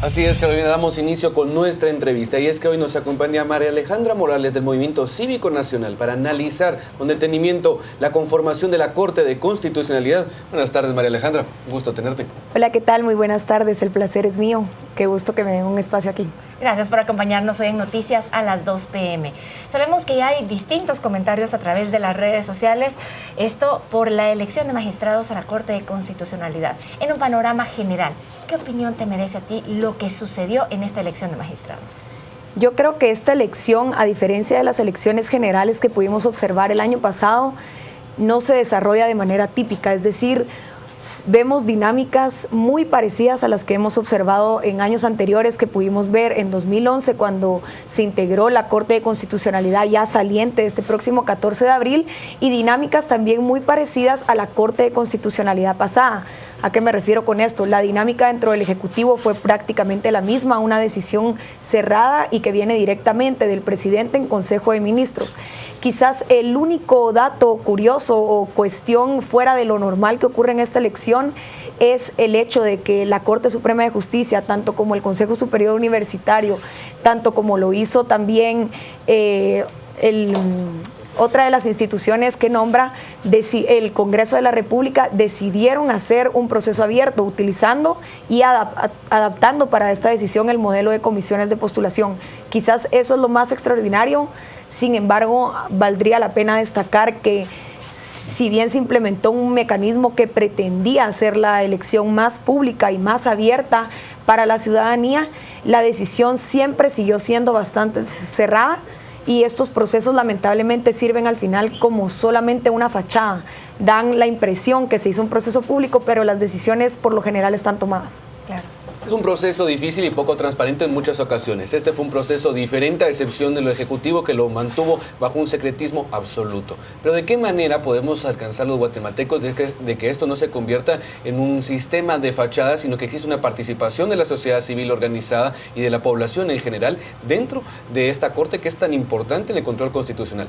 Así es, Carolina, damos inicio con nuestra entrevista y es que hoy nos acompaña María Alejandra Morales del Movimiento Cívico Nacional para analizar con detenimiento la conformación de la Corte de Constitucionalidad. Buenas tardes, María Alejandra, un gusto tenerte. Hola, ¿qué tal? Muy buenas tardes, el placer es mío. Qué gusto que me den un espacio aquí. Gracias por acompañarnos hoy en Noticias a las 2 p.m. Sabemos que ya hay distintos comentarios a través de las redes sociales, esto por la elección de magistrados a la Corte de Constitucionalidad. En un panorama general, ¿qué opinión te merece a ti lo que sucedió en esta elección de magistrados? Yo creo que esta elección, a diferencia de las elecciones generales que pudimos observar el año pasado, no se desarrolla de manera típica, es decir, vemos dinámicas muy parecidas a las que hemos observado en años anteriores, que pudimos ver en 2011 cuando se integró la Corte de Constitucionalidad ya saliente este próximo 14 de abril, y dinámicas también muy parecidas a la Corte de Constitucionalidad pasada. ¿A qué me refiero con esto? La dinámica dentro del Ejecutivo fue prácticamente la misma, una decisión cerrada y que viene directamente del presidente en Consejo de Ministros. Quizás el único dato curioso o cuestión fuera de lo normal que ocurre en esta elección es el hecho de que la Corte Suprema de Justicia, tanto como el Consejo Superior Universitario, tanto como lo hizo también otra de las instituciones que nombra el Congreso de la República, decidieron hacer un proceso abierto utilizando y adaptando para esta decisión el modelo de comisiones de postulación. Quizás eso es lo más extraordinario. Sin embargo, valdría la pena destacar que si bien se implementó un mecanismo que pretendía hacer la elección más pública y más abierta para la ciudadanía, la decisión siempre siguió siendo bastante cerrada. Y estos procesos lamentablemente sirven al final como solamente una fachada. Dan la impresión que se hizo un proceso público, pero las decisiones por lo general están tomadas. Claro. Es un proceso difícil y poco transparente en muchas ocasiones. Este fue un proceso diferente a excepción de lo Ejecutivo, que lo mantuvo bajo un secretismo absoluto. Pero ¿de qué manera podemos alcanzar los guatemaltecos de que esto no se convierta en un sistema de fachada, sino que existe una participación de la sociedad civil organizada y de la población en general dentro de esta Corte que es tan importante en el control constitucional?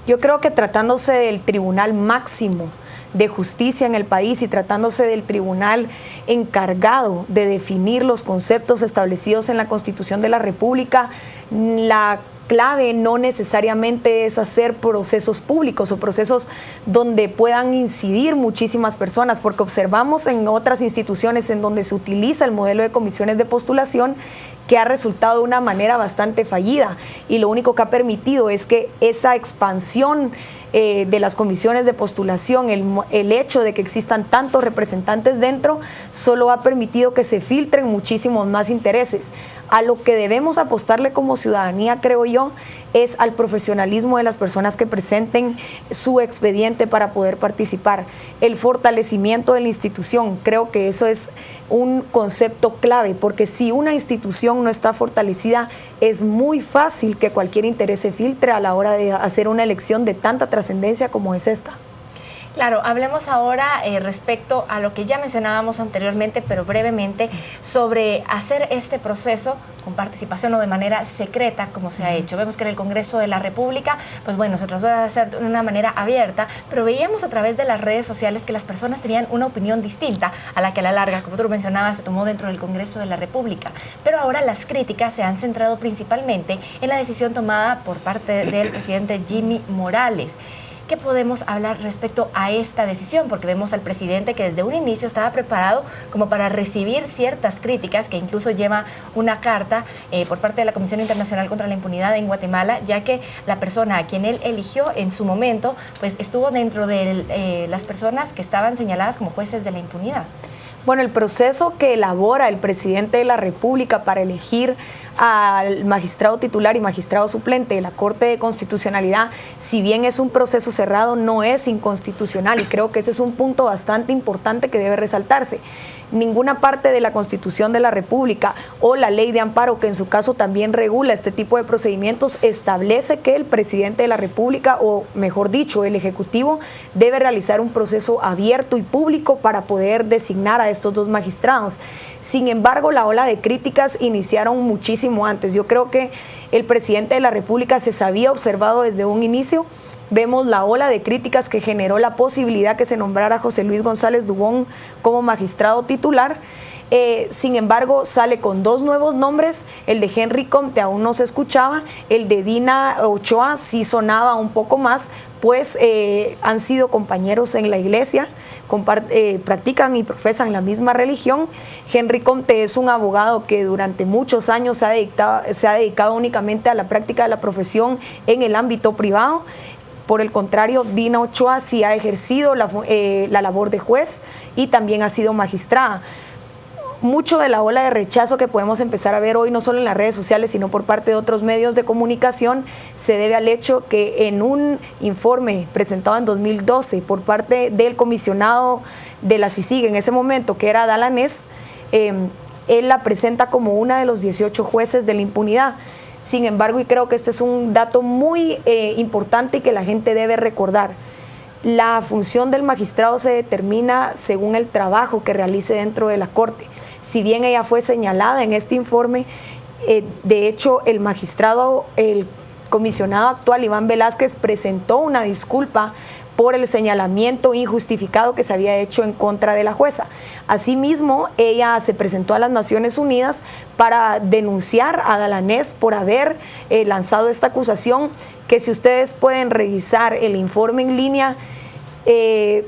Yo creo que tratándose del tribunal máximo de justicia en el país y tratándose del tribunal encargado de definir los conceptos establecidos en la Constitución de la República, la clave no necesariamente es hacer procesos públicos o procesos donde puedan incidir muchísimas personas, porque observamos en otras instituciones en donde se utiliza el modelo de comisiones de postulación que ha resultado de una manera bastante fallida, y lo único que ha permitido es que esa expansión de las comisiones de postulación, el hecho de que existan tantos representantes dentro, solo ha permitido que se filtren muchísimos más intereses. A lo que debemos apostarle como ciudadanía, creo yo, es al profesionalismo de las personas que presenten su expediente para poder participar. El fortalecimiento de la institución, creo que eso es un concepto clave, porque si una institución no está fortalecida, es muy fácil que cualquier interés se filtre a la hora de hacer una elección de tanta trascendencia como es esta. Claro, hablemos ahora respecto a lo que ya mencionábamos anteriormente, pero brevemente, sobre hacer este proceso con participación o de manera secreta, como se ha hecho. Vemos que en el Congreso de la República, pues bueno, se trató de hacer de una manera abierta, pero veíamos a través de las redes sociales que las personas tenían una opinión distinta a la que a la larga, como tú mencionabas, se tomó dentro del Congreso de la República. Pero ahora las críticas se han centrado principalmente en la decisión tomada por parte del presidente Jimmy Morales. ¿Qué podemos hablar respecto a esta decisión? Porque vemos al presidente que desde un inicio estaba preparado como para recibir ciertas críticas, que incluso lleva una carta por parte de la Comisión Internacional contra la Impunidad en Guatemala, ya que la persona a quien él eligió en su momento, pues estuvo dentro de las personas que estaban señaladas como jueces de la impunidad. Bueno, el proceso que elabora el presidente de la República para elegir al magistrado titular y magistrado suplente de la Corte de Constitucionalidad, si bien es un proceso cerrado, no es inconstitucional, y creo que ese es un punto bastante importante que debe resaltarse. Ninguna parte de la Constitución de la República o la Ley de Amparo, que en su caso también regula este tipo de procedimientos, establece que el presidente de la República, o mejor dicho, el Ejecutivo, debe realizar un proceso abierto y público para poder designar a estos dos magistrados. Sin embargo, la ola de críticas iniciaron muchísimo antes. Yo creo que el presidente de la República se sabía observado desde un inicio. Vemos la ola de críticas que generó la posibilidad que se nombrara a José Luis González Dubón como magistrado titular. Sin embargo, sale con 2 nuevos nombres. El de Henry Comte aún no se escuchaba, el de Dina Ochoa sí sonaba un poco más, pues han sido compañeros en la iglesia, practican y profesan la misma religión. Henry Comte es un abogado que durante muchos años se ha dedicado únicamente a la práctica de la profesión en el ámbito privado. Por el contrario, Dina Ochoa sí ha ejercido la labor de juez y también ha sido magistrada. Mucho de la ola de rechazo que podemos empezar a ver hoy, no solo en las redes sociales, sino por parte de otros medios de comunicación, se debe al hecho que en un informe presentado en 2012 por parte del comisionado de la CICIG en ese momento, que era Dalanés, él la presenta como una de los 18 jueces de la impunidad. Sin embargo, y creo que este es un dato muy importante y que la gente debe recordar, la función del magistrado se determina según el trabajo que realice dentro de la Corte. Si bien ella fue señalada en este informe, de hecho el comisionado actual, Iván Velázquez, presentó una disculpa por el señalamiento injustificado que se había hecho en contra de la jueza. Asimismo, ella se presentó a las Naciones Unidas para denunciar a Dalanés por haber lanzado esta acusación, que si ustedes pueden revisar el informe en línea,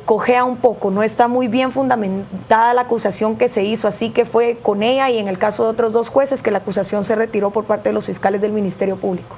cojea un poco, no está muy bien fundamentada la acusación que se hizo, así que fue con ella y en el caso de otros 2 jueces que la acusación se retiró por parte de los fiscales del Ministerio Público.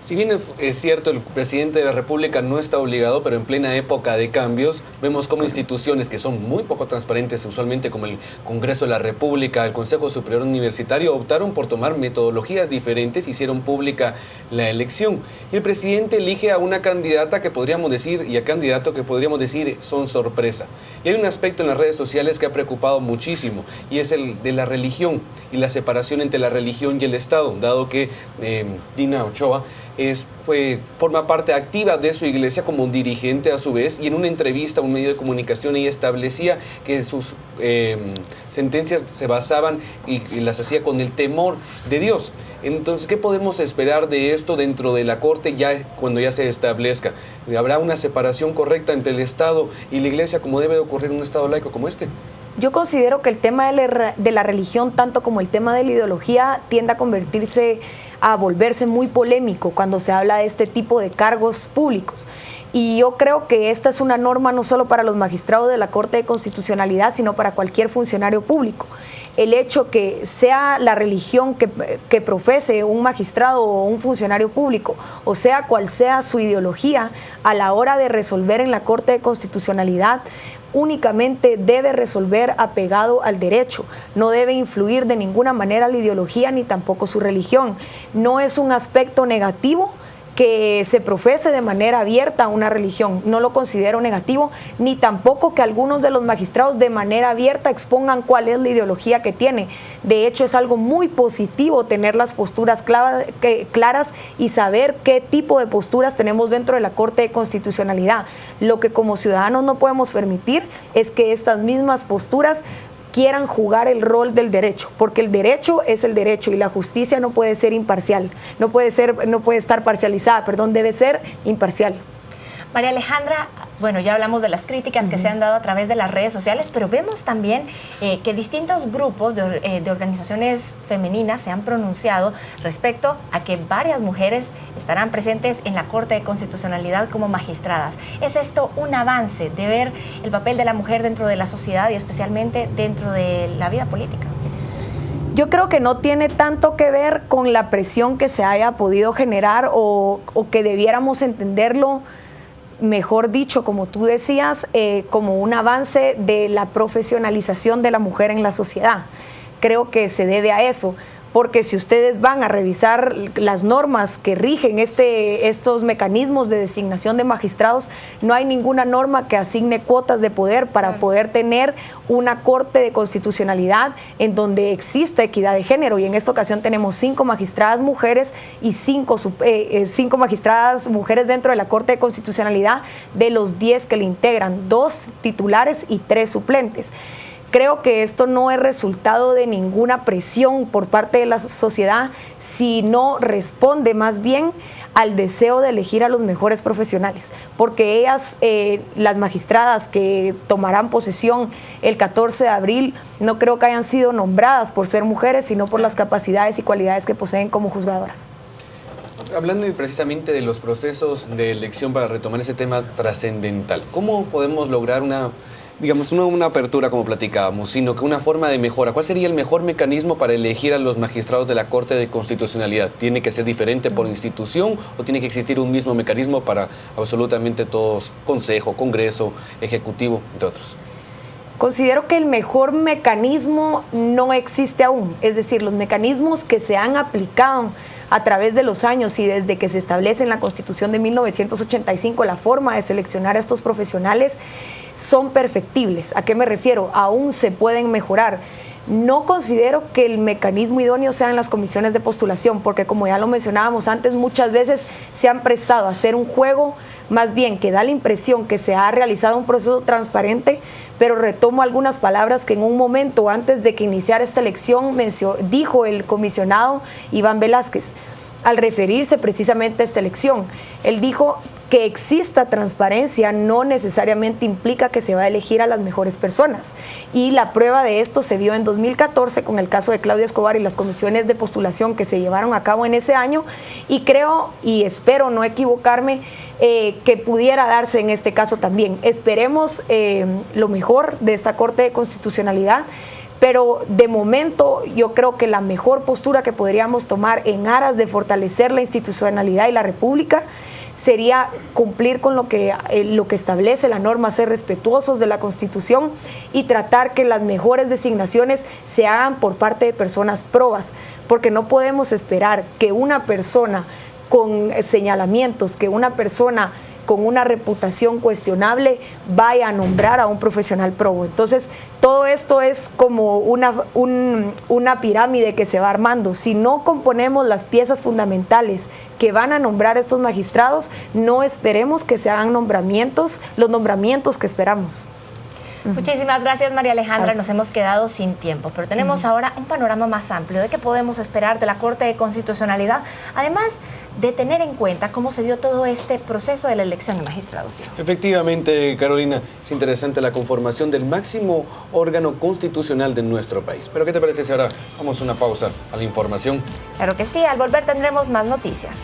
Si bien es cierto, el presidente de la República no está obligado, pero en plena época de cambios, vemos como instituciones que son muy poco transparentes, usualmente como el Congreso de la República, el Consejo Superior Universitario, optaron por tomar metodologías diferentes, hicieron pública la elección. Y el presidente elige a una candidata que podríamos decir, y a candidato que podríamos decir son sorpresa. Y hay un aspecto en las redes sociales que ha preocupado muchísimo, y es el de la religión y la separación entre la religión y el Estado, dado que Dina Ochoa forma parte activa de su iglesia como un dirigente a su vez, y en una entrevista a un medio de comunicación ella establecía que sus sentencias se basaban y las hacía con el temor de Dios. Entonces, ¿qué podemos esperar de esto dentro de la Corte cuando ya se establezca? ¿Habrá una separación correcta entre el Estado y la iglesia como debe de ocurrir en un Estado laico como este? Yo considero que el tema de la religión, tanto como el tema de la ideología, tiende a volverse muy polémico cuando se habla de este tipo de cargos públicos. Y yo creo que esta es una norma no solo para los magistrados de la Corte de Constitucionalidad, sino para cualquier funcionario público. El hecho que sea la religión que profese un magistrado o un funcionario público, o sea cual sea su ideología, a la hora de resolver en la Corte de Constitucionalidad, únicamente debe resolver apegado al derecho, no debe influir de ninguna manera la ideología ni tampoco su religión. No es un aspecto negativo que se profese de manera abierta una religión, no lo considero negativo, ni tampoco que algunos de los magistrados de manera abierta expongan cuál es la ideología que tiene. De hecho, es algo muy positivo tener las posturas claras y saber qué tipo de posturas tenemos dentro de la Corte de Constitucionalidad. Lo que como ciudadanos no podemos permitir es que estas mismas posturas quieran jugar el rol del derecho, porque el derecho es el derecho y la justicia no puede ser imparcial, no puede estar parcializada, debe ser imparcial. María Alejandra, bueno, ya hablamos de las críticas que se han dado a través de las redes sociales, pero vemos también que distintos grupos de organizaciones femeninas se han pronunciado respecto a que varias mujeres estarán presentes en la Corte de Constitucionalidad como magistradas. ¿Es esto un avance de ver el papel de la mujer dentro de la sociedad y especialmente dentro de la vida política? Yo creo que no tiene tanto que ver con la presión que se haya podido generar o que debiéramos entenderlo, mejor dicho, como tú decías, como un avance de la profesionalización de la mujer en la sociedad. Creo que se debe a eso, porque si ustedes van a revisar las normas que rigen estos mecanismos de designación de magistrados, no hay ninguna norma que asigne cuotas de poder para poder tener una Corte de Constitucionalidad en donde exista equidad de género. Y en esta ocasión tenemos 5 magistradas mujeres y 5 magistradas mujeres dentro de la Corte de Constitucionalidad de los 10 que le integran, 2 titulares y 3 suplentes. Creo que esto no es resultado de ninguna presión por parte de la sociedad, sino responde más bien al deseo de elegir a los mejores profesionales, porque ellas, las magistradas que tomarán posesión el 14 de abril, no creo que hayan sido nombradas por ser mujeres, sino por las capacidades y cualidades que poseen como juzgadoras. Hablando precisamente de los procesos de elección, para retomar ese tema trascendental, ¿cómo podemos lograr una apertura, como platicábamos, sino que una forma de mejora? ¿Cuál sería el mejor mecanismo para elegir a los magistrados de la Corte de Constitucionalidad? ¿Tiene que ser diferente por institución o tiene que existir un mismo mecanismo para absolutamente todos, Consejo, Congreso, Ejecutivo, entre otros? Considero que el mejor mecanismo no existe aún, es decir, los mecanismos que se han aplicado a través de los años y desde que se establece en la Constitución de 1985 la forma de seleccionar a estos profesionales son perfectibles. ¿A qué me refiero? Aún se pueden mejorar. No considero que el mecanismo idóneo sean las comisiones de postulación, porque como ya lo mencionábamos antes, muchas veces se han prestado a hacer un juego, más bien que da la impresión que se ha realizado un proceso transparente, pero retomo algunas palabras que en un momento antes de que iniciara esta elección dijo el comisionado Iván Velázquez, al referirse precisamente a esta elección. Él dijo que exista transparencia no necesariamente implica que se va a elegir a las mejores personas. Y la prueba de esto se vio en 2014 con el caso de Claudia Escobar y las comisiones de postulación que se llevaron a cabo en ese año. Y creo y espero no equivocarme que pudiera darse en este caso también. Esperemos lo mejor de esta Corte de Constitucionalidad. Pero de momento yo creo que la mejor postura que podríamos tomar en aras de fortalecer la institucionalidad y la república sería cumplir con lo que establece la norma, ser respetuosos de la Constitución y tratar que las mejores designaciones se hagan por parte de personas probas, porque no podemos esperar que una persona con señalamientos, que una persona con una reputación cuestionable vaya a nombrar a un profesional probo. Entonces, todo esto es como una pirámide que se va armando. Si no componemos las piezas fundamentales que van a nombrar estos magistrados, no esperemos que se hagan los nombramientos que esperamos. Muchísimas gracias, María Alejandra. Nos hemos quedado sin tiempo, pero tenemos ahora un panorama más amplio de qué podemos esperar de la Corte de Constitucionalidad, además de tener en cuenta cómo se dio todo este proceso de la elección de magistrados. Efectivamente, Carolina, es interesante la conformación del máximo órgano constitucional de nuestro país. Pero ¿qué te parece si ahora vamos a una pausa a la información? Claro que sí, al volver tendremos más noticias.